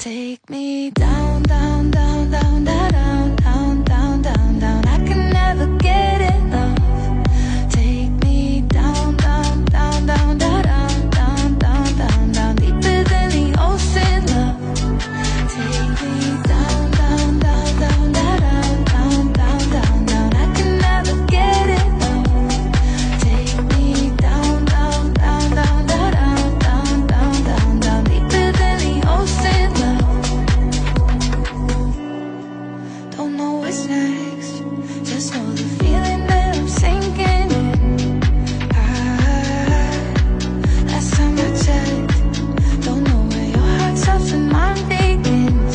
Take me down, down, down, down, down, down, down, down, down. I can never get enough. Take me down, down, down, down, down, down, down, down, down, deeper than the ocean, love. Take me down, down, down, down, down, down, down, down, down. I can never get enough. Take me down, down, down, down, down, down, down, down, down, deeper than the ocean, love. Don't know what's next, just know the feeling that I'm sinking in. Last time I checked, don't know where your heart stops and mine begins.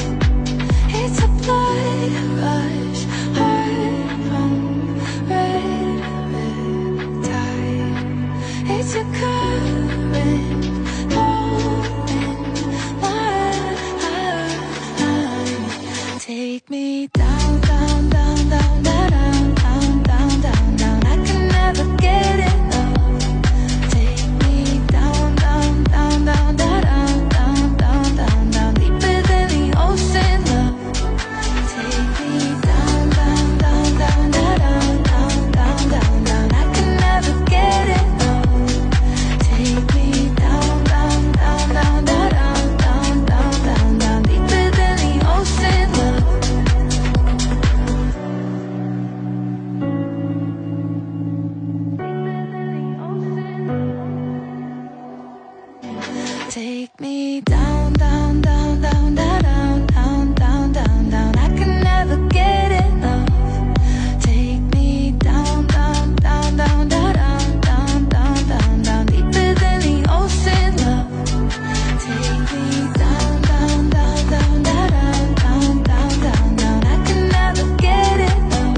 It's a blood rush, heart pump, red, red tide. It's a current flowing line. Take me down, down, down, down, down, down, down, down, down. I can never get enough. Take me down, down, down, down, down, down, down, down, down, deeper than the ocean, love. Take me down, down, down, down, down, down, down, down, down. I can never get enough. Take me down, down, down, down, down, down, down, down, down, deeper than the ocean, love. Take me down, down, down, down, down, down, down, down, down. I can never get enough. Take me down, down, down, down, down, down, down, down, down, deeper than the ocean, love. Take me down, down, down, down, down, down, down, down, down. I can never get enough.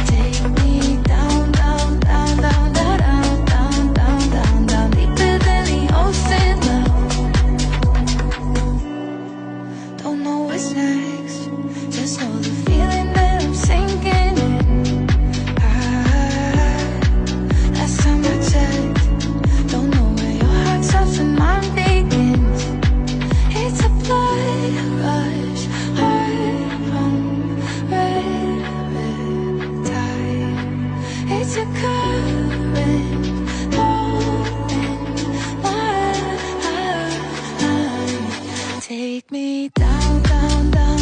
Take me down, down, down, down, down, down, down, down, down, deeper than the ocean, love. Don't know what's next, just know the feeling that I'm sinking in. Last time I checked, don't know where your heart stops and mine begins. It's a blood rush, heart pump, red, red tide. It's a current flowing line. Take me down, down, down.